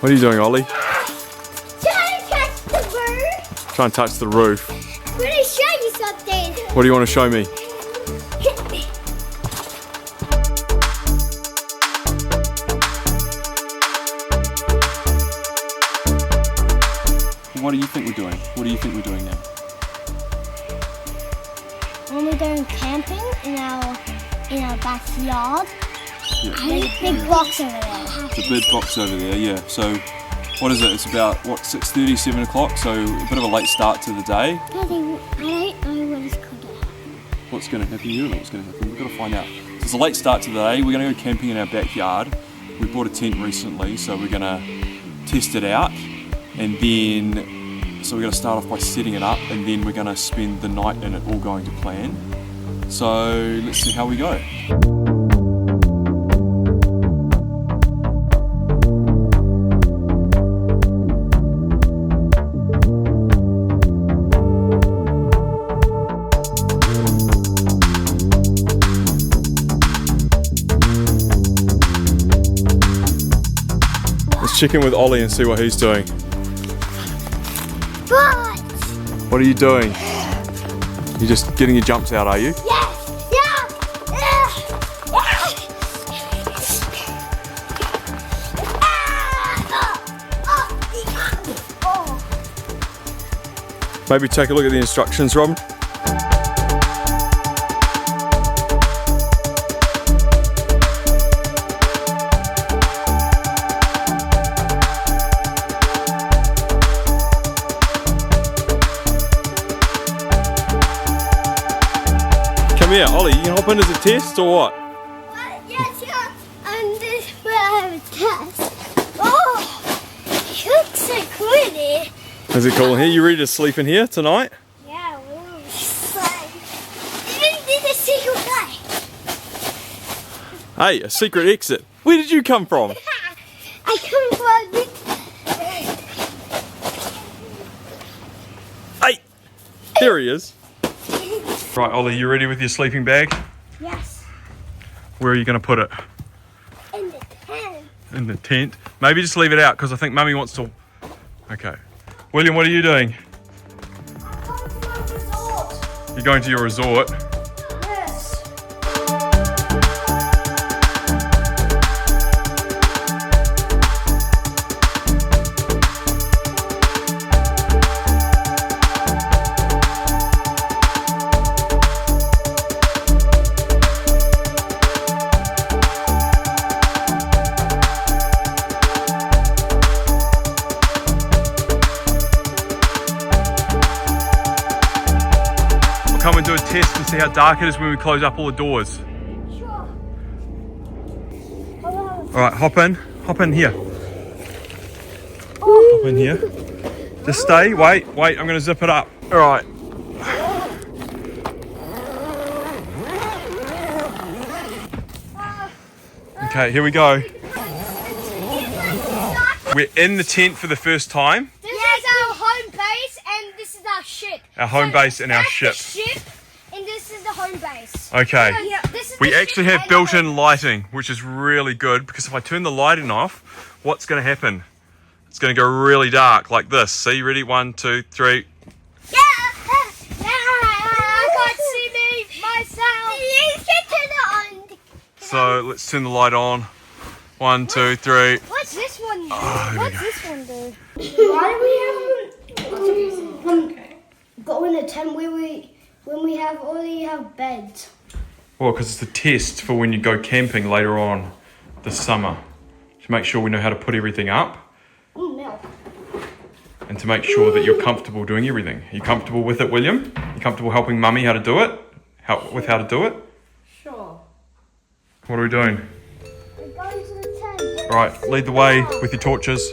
What are you doing, Ollie? Trying to touch the roof. Trying to touch the roof. I'm going to show you something. What do you want to show me? What do you think we're doing? What do you think we're doing now? When we're going camping in our backyard, Yeah. there's a big box over there. It's a big box over there, yeah. So, what is it? It's about, 6:30, 7 o'clock, so a bit of a late start to the day. I don't know what it's called. What's going to happen? You don't know what's going to happen. We've got to find out. So it's a late start to the day. We're going to go camping in our backyard. We bought a tent recently, so we're going to test it out. And then, so we're going to start off by setting it up, and then we're going to spend the night in it, all going to plan. So let's see how we go. Let's check in with Ollie and see what he's doing. But What are you doing? You're just getting your jumps out, are you? yes, yeah. Maybe take a look at the instructions, Rob. Come here, Ollie, you can hop in as a test or what? Yes, yeah. And this is where I have a test. Oh, it looks so cool here. Is it cool in here? You ready to sleep in here tonight? Yeah, we'll slide. Even did a secret way. Hey, a secret exit. Where did you come from? I come from this. Hey, there he is. Right, Ollie, you ready with your sleeping bag? Yes, Where are you going to put it? in the tent. In the tent. Maybe just leave it out because I think Mummy wants to. Okay. William, what are you doing? I'm going to my resort. You're going to your resort. Yes. We'll come and do a test and see how dark it is when we close up all the doors. Sure. Alright, hop in. Hop in here. Hop in here. Just stay. Wait, I'm going to zip it up. Alright. Okay, here we go. We're in the tent for the first time. This is our home base, and this is our ship. Our home base and our That's ship. the ship, and this is the home base. Okay. Yeah, this is We the actually ship have and the built-in home lighting, which is really good because if I turn the lighting off, what's going to happen? It's going to go really dark like this. See, ready? 1, 2, 3. Yeah, I can't see me myself. Please get to the end. So let's turn the light on. 1, 2, 3. What's this one do? here we What's go. this one do? Why do we have go in a tent when we already have beds? Well, because it's a test for when you go camping later on this summer. To make sure we know how to put everything up Oh, milk. and to make sure that you're comfortable doing everything. Are you comfortable with it, William? You comfortable helping Mummy how to do it? With how to do it? Sure. What are we doing? We're going to the tent. All right, lead the way with your torches.